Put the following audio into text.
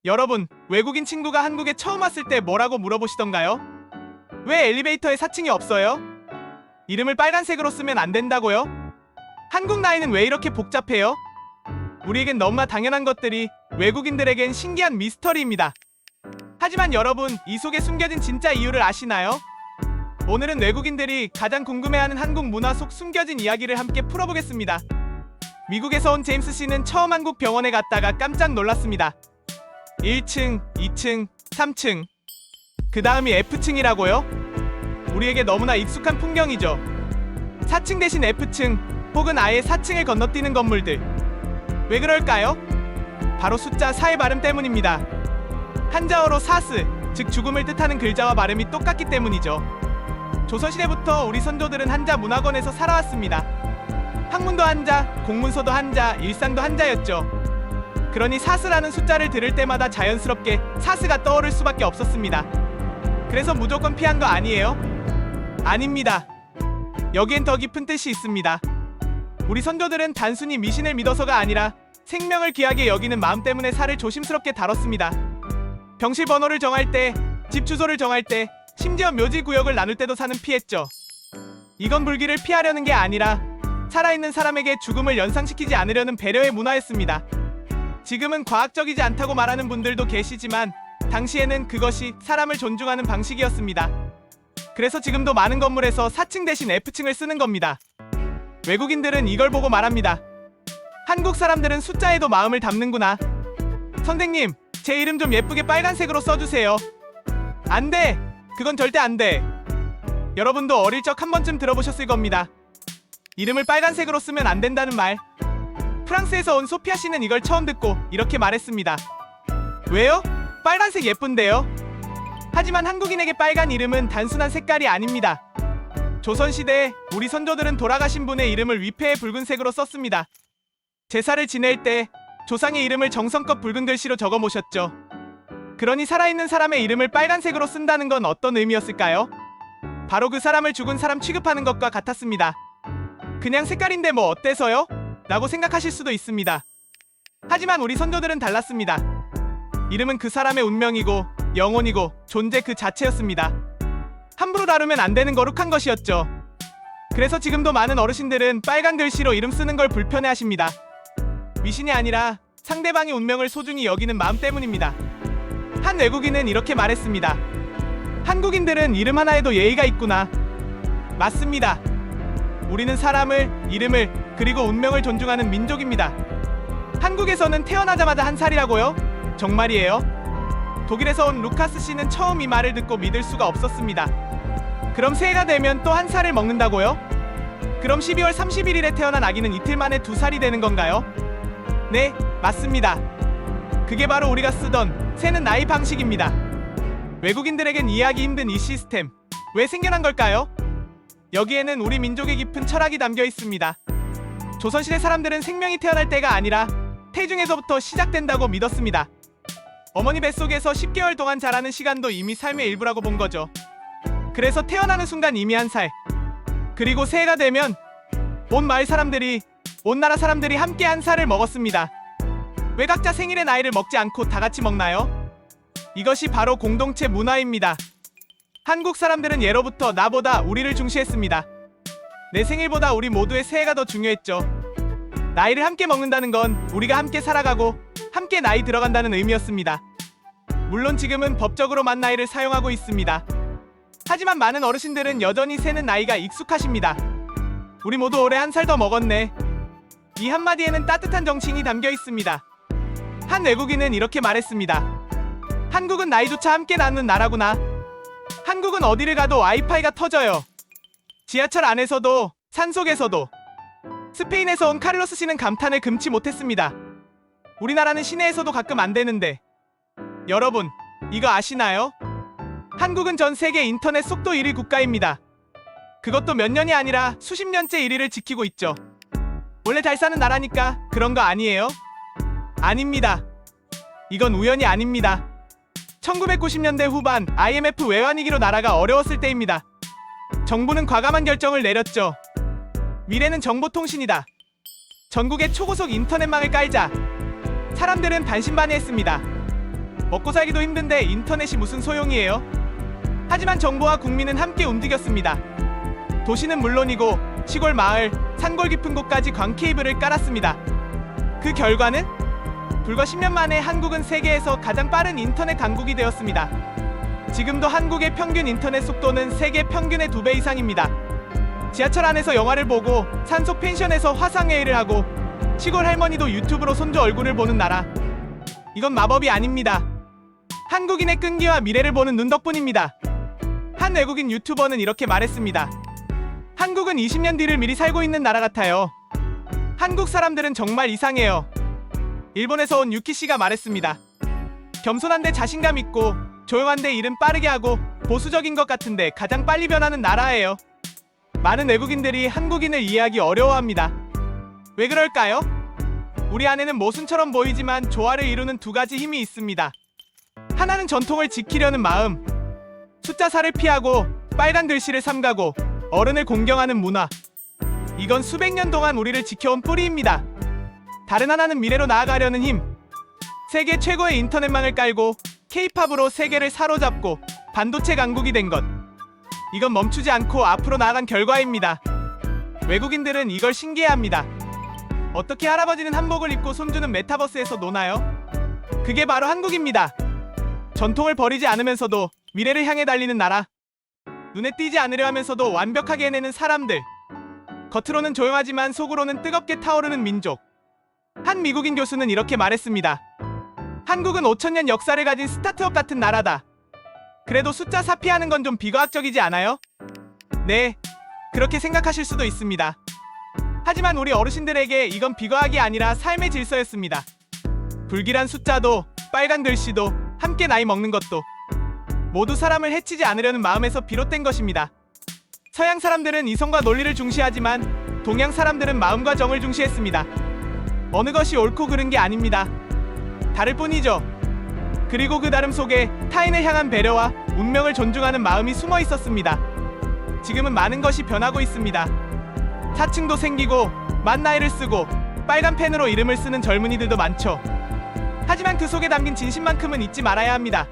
여러분, 외국인 친구가 한국에 처음 왔을 때 뭐라고 물어보시던가요? 왜 엘리베이터에 4층이 없어요? 이름을 빨간색으로 쓰면 안 된다고요? 한국 나이는 왜 이렇게 복잡해요? 우리에겐 너무나 당연한 것들이 외국인들에겐 신기한 미스터리입니다. 하지만 여러분, 이 속에 숨겨진 진짜 이유를 아시나요? 오늘은 외국인들이 가장 궁금해하는 한국 문화 속 숨겨진 이야기를 함께 풀어보겠습니다. 미국에서 온 제임스 씨는 처음 한국 병원에 갔다가 깜짝 놀랐습니다. 1층, 2층, 3층. 그 다음이 F층이라고요? 우리에게 너무나 익숙한 풍경이죠. 4층 대신 F층, 혹은 아예 4층을 건너뛰는 건물들. 왜 그럴까요? 바로 숫자 4의 발음 때문입니다. 한자어로 사스, 즉 죽음을 뜻하는 글자와 발음이 똑같기 때문이죠. 조선시대부터 우리 선조들은 한자 문화권에서 살아왔습니다. 학문도 한자, 공문서도 한자, 일상도 한자였죠. 그러니 사스라는 숫자를 들을 때마다 자연스럽게 사스가 떠오를 수밖에 없었습니다. 그래서 무조건 피한 거 아니에요? 아닙니다. 여기엔 더 깊은 뜻이 있습니다. 우리 선조들은 단순히 미신을 믿어서가 아니라 생명을 귀하게 여기는 마음 때문에 살을 조심스럽게 다뤘습니다. 병실 번호를 정할 때, 집 주소를 정할 때, 심지어 묘지 구역을 나눌 때도 산은 피했죠. 이건 불길을 피하려는 게 아니라 살아있는 사람에게 죽음을 연상시키지 않으려는 배려의 문화였습니다. 지금은 과학적이지 않다고 말하는 분들도 계시지만 당시에는 그것이 사람을 존중하는 방식이었습니다. 그래서 지금도 많은 건물에서 4층 대신 F층을 쓰는 겁니다. 외국인들은 이걸 보고 말합니다. 한국 사람들은 숫자에도 마음을 담는구나. 선생님, 제 이름 좀 예쁘게 빨간색으로 써주세요. 안 돼! 그건 절대 안 돼! 여러분도 어릴 적 한 번쯤 들어보셨을 겁니다. 이름을 빨간색으로 쓰면 안 된다는 말. 프랑스에서 온 소피아 씨는 이걸 처음 듣고 이렇게 말했습니다. 왜요? 빨간색 예쁜데요? 하지만 한국인에게 빨간 이름은 단순한 색깔이 아닙니다. 조선시대에 우리 선조들은 돌아가신 분의 이름을 위패에 붉은색으로 썼습니다. 제사를 지낼 때 조상의 이름을 정성껏 붉은 글씨로 적어 모셨죠. 그러니 살아있는 사람의 이름을 빨간색으로 쓴다는 건 어떤 의미였을까요? 바로 그 사람을 죽은 사람 취급하는 것과 같았습니다. 그냥 색깔인데 뭐 어때서요? 라고 생각하실 수도 있습니다. 하지만 우리 선조들은 달랐습니다. 이름은 그 사람의 운명이고 영혼이고 존재 그 자체였습니다. 함부로 다루면 안 되는 거룩한 것이었죠. 그래서 지금도 많은 어르신들은 빨간 글씨로 이름 쓰는 걸 불편해하십니다. 미신이 아니라 상대방의 운명을 소중히 여기는 마음 때문입니다. 한 외국인은 이렇게 말했습니다. 한국인들은 이름 하나에도 예의가 있구나. 맞습니다. 우리는 사람을, 이름을, 그리고 운명을 존중하는 민족입니다. 한국에서는 태어나자마자 한 살이라고요? 정말이에요? 독일에서 온 루카스 씨는 처음 이 말을 듣고 믿을 수가 없었습니다. 그럼 새해가 되면 또 한 살을 먹는다고요? 그럼 12월 31일에 태어난 아기는 이틀 만에 2살이 되는 건가요? 네, 맞습니다. 그게 바로 우리가 쓰던 세는 나이 방식입니다. 외국인들에겐 이해하기 힘든 이 시스템, 왜 생겨난 걸까요? 여기에는 우리 민족의 깊은 철학이 담겨 있습니다. 조선시대 사람들은 생명이 태어날 때가 아니라 태중에서부터 시작된다고 믿었습니다. 어머니 뱃속에서 10개월 동안 자라는 시간도 이미 삶의 일부라고 본 거죠. 그래서 태어나는 순간 이미 한 살. 그리고 새해가 되면 온 마을 사람들이, 온 나라 사람들이 함께 한 살을 먹었습니다. 왜 각자 생일의 나이를 먹지 않고 다 같이 먹나요? 이것이 바로 공동체 문화입니다. 한국 사람들은 예로부터 나보다 우리를 중시했습니다. 내 생일보다 우리 모두의 새해가 더 중요했죠. 나이를 함께 먹는다는 건 우리가 함께 살아가고 함께 나이 들어간다는 의미였습니다. 물론 지금은 법적으로 만 나이를 사용하고 있습니다. 하지만 많은 어르신들은 여전히 세는 나이가 익숙하십니다. 우리 모두 올해 한 살 더 먹었네. 이 한마디에는 따뜻한 정신이 담겨 있습니다. 한 외국인은 이렇게 말했습니다. 한국은 나이조차 함께 나누는 나라구나. 한국은 어디를 가도 와이파이가 터져요. 지하철 안에서도 산속에서도. 스페인에서 온 카를로스 씨는 감탄을 금치 못했습니다. 우리나라는 시내에서도 가끔 안 되는데. 여러분, 이거 아시나요? 한국은 전 세계 인터넷 속도 1위 국가입니다. 그것도 몇 년이 아니라 수십 년째 1위를 지키고 있죠. 원래 잘 사는 나라니까 그런 거 아니에요? 아닙니다. 이건 우연이 아닙니다. 1990년대 후반 IMF 외환위기로 나라가 어려웠을 때입니다. 정부는 과감한 결정을 내렸죠. 미래는 정보통신이다. 전국에 초고속 인터넷망을 깔자. 사람들은 반신반의했습니다. 먹고 살기도 힘든데 인터넷이 무슨 소용이에요? 하지만 정부와 국민은 함께 움직였습니다. 도시는 물론이고 시골 마을, 산골 깊은 곳까지 광 케이블을 깔았습니다. 그 결과는 불과 10년 만에 한국은 세계에서 가장 빠른 인터넷 강국이 되었습니다. 지금도 한국의 평균 인터넷 속도는 세계 평균의 2배 이상입니다. 지하철 안에서 영화를 보고 산속 펜션에서 화상회의를 하고 시골 할머니도 유튜브로 손주 얼굴을 보는 나라. 이건 마법이 아닙니다. 한국인의 끈기와 미래를 보는 눈 덕분입니다. 한 외국인 유튜버는 이렇게 말했습니다. 한국은 20년 뒤를 미리 살고 있는 나라 같아요. 한국 사람들은 정말 이상해요. 일본에서 온 유키 씨가 말했습니다. 겸손한데 자신감 있고 조용한데 일은 빠르게 하고 보수적인 것 같은데 가장 빨리 변하는 나라예요. 많은 외국인들이 한국인을 이해하기 어려워합니다. 왜 그럴까요? 우리 안에는 모순처럼 보이지만 조화를 이루는 두 가지 힘이 있습니다. 하나는 전통을 지키려는 마음, 숫자사를 피하고 빨간 글씨를 삼가고 어른을 공경하는 문화. 이건 수백 년 동안 우리를 지켜온 뿌리입니다. 다른 하나는 미래로 나아가려는 힘. 세계 최고의 인터넷망을 깔고 K-팝으로 세계를 사로잡고 반도체 강국이 된 것. 이건 멈추지 않고 앞으로 나아간 결과입니다. 외국인들은 이걸 신기해합니다. 어떻게 할아버지는 한복을 입고 손주는 메타버스에서 노나요? 그게 바로 한국입니다. 전통을 버리지 않으면서도 미래를 향해 달리는 나라. 눈에 띄지 않으려 하면서도 완벽하게 해내는 사람들. 겉으로는 조용하지만 속으로는 뜨겁게 타오르는 민족. 한 미국인 교수는 이렇게 말했습니다. 한국은 5,000년 역사를 가진 스타트업 같은 나라다. 그래도 숫자 사피하는 건 좀 비과학적이지 않아요? 네, 그렇게 생각하실 수도 있습니다. 하지만 우리 어르신들에게 이건 비과학이 아니라 삶의 질서였습니다. 불길한 숫자도 빨간 글씨도 함께 나이 먹는 것도 모두 사람을 해치지 않으려는 마음에서 비롯된 것입니다. 서양 사람들은 이성과 논리를 중시하지만 동양 사람들은 마음과 정을 중시했습니다. 어느 것이 옳고 그른 게 아닙니다. 다를 뿐이죠. 그리고 그 다름 속에 타인을 향한 배려와 운명을 존중하는 마음이 숨어 있었습니다. 지금은 많은 것이 변하고 있습니다. 사칭도 생기고 만나이를 쓰고 빨간 펜으로 이름을 쓰는 젊은이들도 많죠. 하지만 그 속에 담긴 진심만큼은 잊지 말아야 합니다.